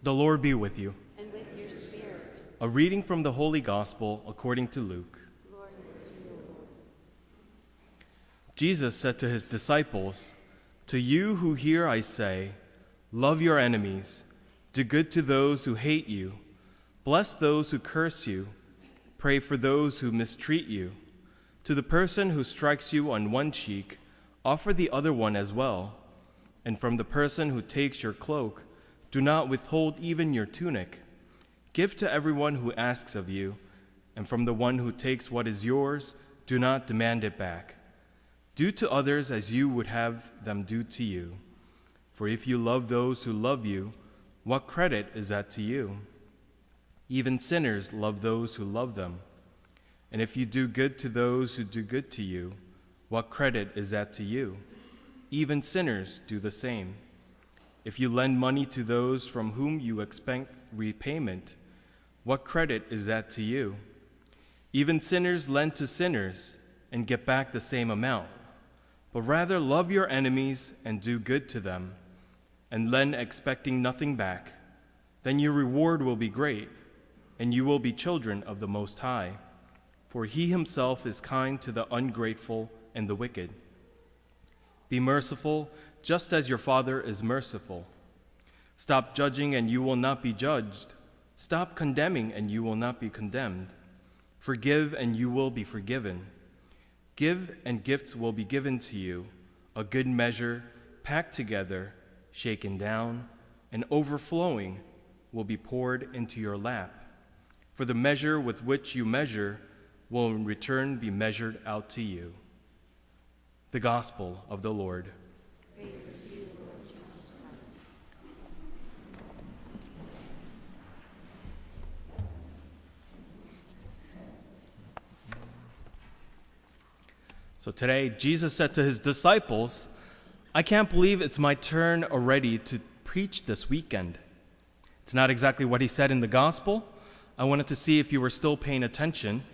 The Lord be with you. And with your spirit. A reading from the Holy Gospel according to Luke. Glory to you, Lord. Jesus said to his disciples, "To you who hear I say, love your enemies, do good to those who hate you, bless those who curse you, pray for those who mistreat you. To the person who strikes you on one cheek, offer the other one as well. And from the person who takes your cloak, do not withhold even your tunic. Give to everyone who asks of you, and from the one who takes what is yours, do not demand it back. Do to others as you would have them do to you. For if you love those who love you, what credit is that to you? Even sinners love those who love them. And if you do good to those who do good to you, what credit is that to you? Even sinners do the same. If you lend money to those from whom you expect repayment, what credit is that to you? Even sinners lend to sinners and get back the same amount. But rather love your enemies and do good to them, and lend expecting nothing back. Then your reward will be great, and you will be children of the Most High. For he himself is kind to the ungrateful and the wicked. Be merciful, just as your Father is merciful. Stop judging, and you will not be judged. Stop condemning, and you will not be condemned. Forgive, and you will be forgiven. Give, and gifts will be given to you, a good measure, packed together, shaken down, and overflowing will be poured into your lap. For the measure with which you measure will in return be measured out to you." The Gospel of the Lord. Praise to you, Lord Jesus Christ. So today, Jesus said to his disciples, "I can't believe it's my turn already to preach this weekend." It's not exactly what he said in the Gospel. I wanted to see if you were still paying attention.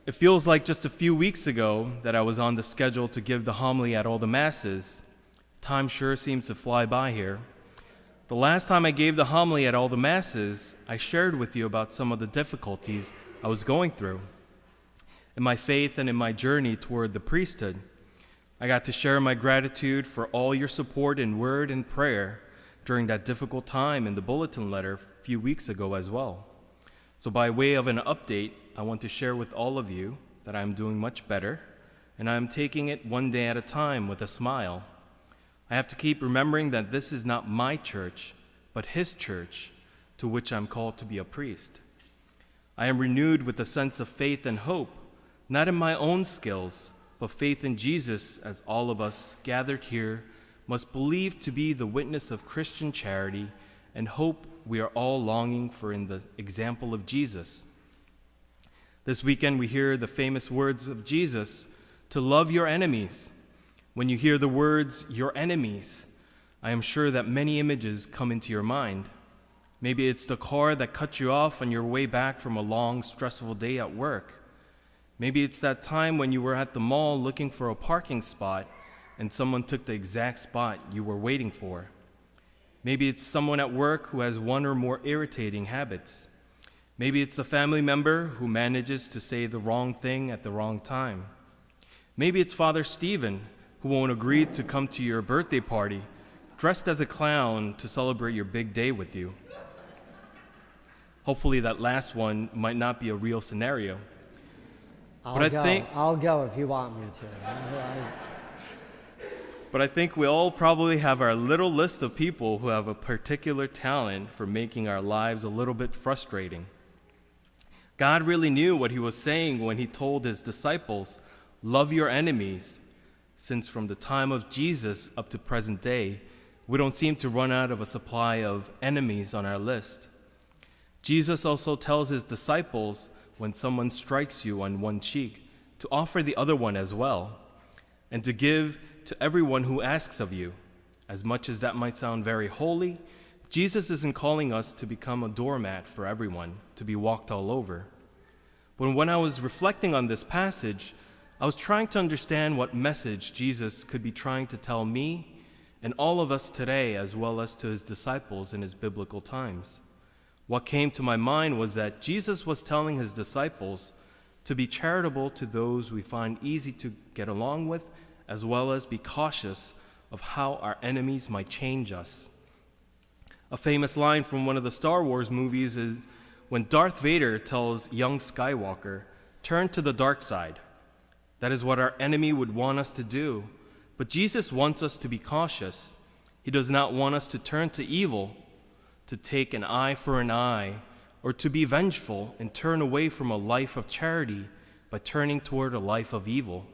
It feels like just a few weeks ago that I was on the schedule to give the homily at all the masses. Time sure seems to fly by here. The last time I gave the homily at all the masses, I shared with you about some of the difficulties I was going through in my faith and in my journey toward the priesthood. I got to share my gratitude for all your support in word and prayer during that difficult time in the bulletin letter a few weeks ago as well. So by way of an update, I want to share with all of you that I'm doing much better, and I'm taking it one day at a time with a smile. I have to keep remembering that this is not my church, but his church, to which I'm called to be a priest. I am renewed with a sense of faith and hope, not in my own skills, but faith in Jesus, as all of us gathered here must believe to be the witness of Christian charity and hope we are all longing for in the example of Jesus. This weekend we hear the famous words of Jesus, to love your enemies. When you hear the words, your enemies, I am sure that many images come into your mind. Maybe it's the car that cut you off on your way back from a long, stressful day at work. Maybe it's that time when you were at the mall looking for a parking spot and someone took the exact spot you were waiting for. Maybe it's someone at work who has one or more irritating habits. Maybe it's a family member who manages to say the wrong thing at the wrong time. Maybe it's Father Stephen, who won't agree to come to your birthday party dressed as a clown to celebrate your big day with you. Hopefully that last one might not be a real scenario. I'll go if you want me to. But I think we all probably have our little list of people who have a particular talent for making our lives a little bit frustrating. God really knew what he was saying when he told his disciples, love your enemies, since from the time of Jesus up to present day, we don't seem to run out of a supply of enemies on our list. Jesus also tells his disciples when someone strikes you on one cheek to offer the other one as well, and to give to everyone who asks of you. As much as that might sound very holy, Jesus isn't calling us to become a doormat for everyone, to be walked all over. But when I was reflecting on this passage, I was trying to understand what message Jesus could be trying to tell me and all of us today, as well as to his disciples in his biblical times. What came to my mind was that Jesus was telling his disciples to be charitable to those we find easy to get along with, as well as be cautious of how our enemies might change us. A famous line from one of the Star Wars movies is when Darth Vader tells young Skywalker, "Turn to the dark side." That is what our enemy would want us to do. But Jesus wants us to be cautious. He does not want us to turn to evil, to take an eye for an eye, or to be vengeful and turn away from a life of charity by turning toward a life of evil.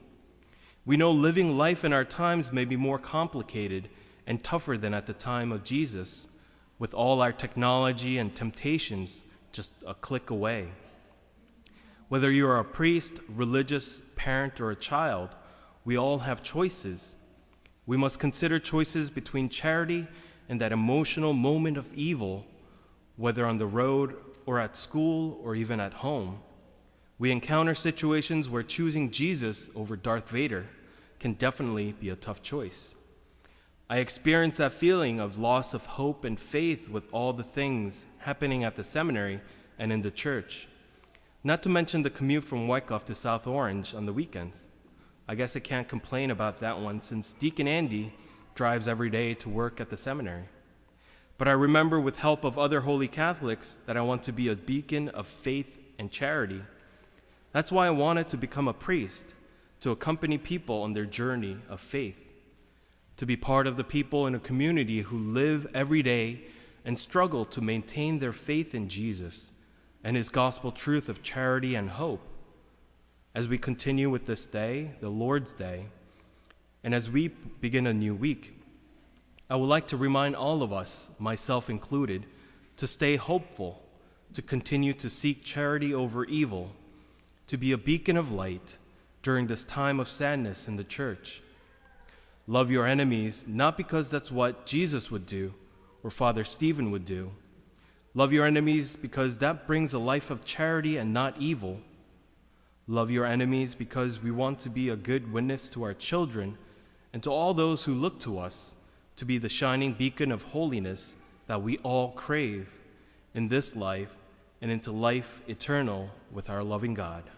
We know living life in our times may be more complicated and tougher than at the time of Jesus, with all our technology and temptations just a click away. Whether you are a priest, religious, parent, or a child, we all have choices. We must consider choices between charity and that emotional moment of evil, whether on the road or at school or even at home. We encounter situations where choosing Jesus over Darth Vader can definitely be a tough choice. I experienced that feeling of loss of hope and faith with all the things happening at the seminary and in the church. Not to mention the commute from Wyckoff to South Orange on the weekends. I guess I can't complain about that one since Deacon Andy drives every day to work at the seminary. But I remember with help of other holy Catholics that I want to be a beacon of faith and charity. That's why I wanted to become a priest, to accompany people on their journey of faith, to be part of the people in a community who live every day and struggle to maintain their faith in Jesus and his gospel truth of charity and hope. As we continue with this day, the Lord's Day, and as we begin a new week, I would like to remind all of us, myself included, to stay hopeful, to continue to seek charity over evil, to be a beacon of light during this time of sadness in the church. Love your enemies, not because that's what Jesus would do or Father Stephen would do. Love your enemies because that brings a life of charity and not evil. Love your enemies because we want to be a good witness to our children and to all those who look to us to be the shining beacon of holiness that we all crave in this life and into life eternal with our loving God.